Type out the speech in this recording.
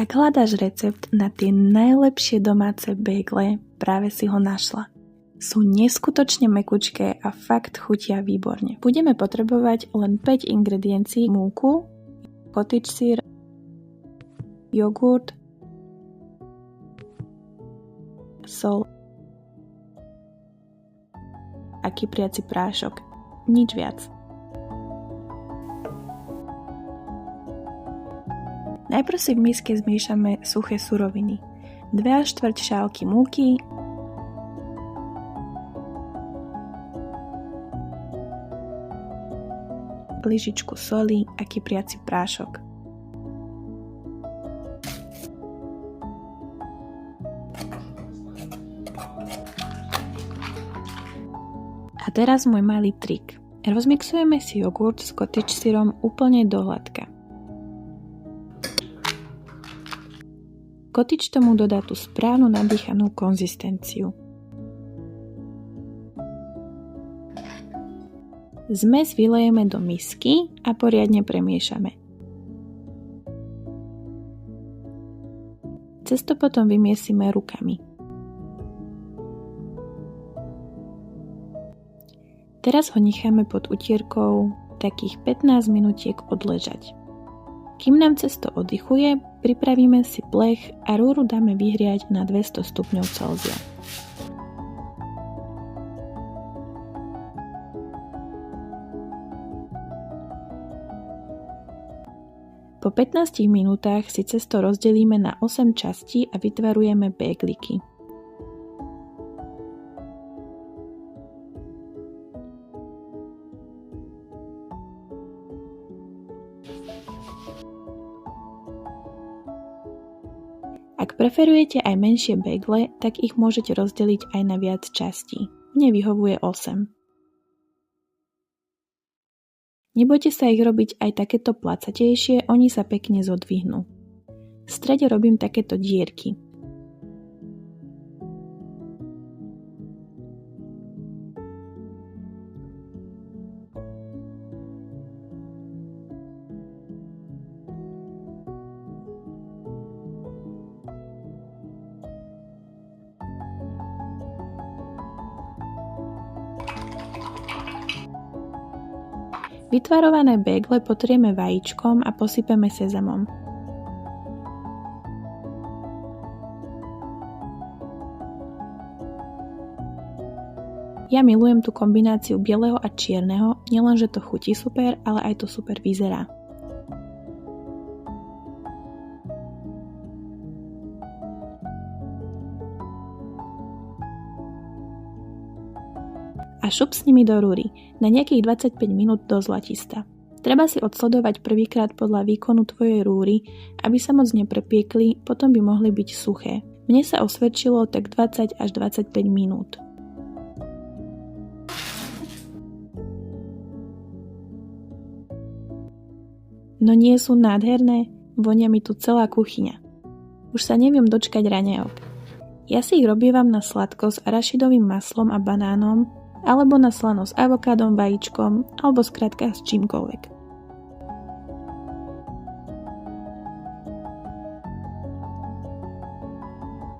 Ak hľadáš recept na tie najlepšie domáce bagele, práve si ho našla. Sú neskutočne mäkučké a fakt chutia výborne. Budeme potrebovať len 5 ingrediencií: múku, cottage syr, jogurt, sol a kypriaci prášok. Nič viac. Najprv si v miske zmiešame suché suroviny. 2/4 šálky múky, lyžičku soli a kypriaci prášok. A teraz môj malý trik. Rozmixujeme si jogurt s cottage syrom úplne do hladka. Cottage tomu dodá tú správnu nadýchanú konzistenciu. Zmes vylejeme do misky a poriadne premiešame. Cesto potom vymiesime rukami. Teraz ho necháme pod utierkou takých 15 minutiek odležať. Kým nám cesto oddychuje, pripravíme si plech a rúru dáme vyhriať na 200 stupňov Celzia. Po 15 minútach si cesto rozdelíme na 8 častí a vytvarujeme bégliky. Ak preferujete aj menšie bagle, tak ich môžete rozdeliť aj na viac častí. Mne vyhovuje 8. Nebojte sa ich robiť aj takéto placatejšie, oni sa pekne zodvihnú. V strede robím takéto dierky. Vytvarované bégle potrieme vajíčkom a posypeme sezamom. Ja milujem tú kombináciu bieleho a čierneho, nielenže to chutí super, ale aj to super vyzerá. A šup s nimi do rúry, na nejakých 25 minút do zlatista. Treba si odsledovať prvýkrát podľa výkonu tvojej rúry, aby sa moc neprepiekli, potom by mohli byť suché. Mne sa osvedčilo tak 20 až 25 minút. No nie sú nádherné? Vonia mi tu celá kuchyňa. Už sa neviem dočkať raňajok. Ja si ich robievam na sladko s arašidovým maslom a banánom, alebo na slano s avokádom, vajíčkom, alebo skrátka s čímkoľvek.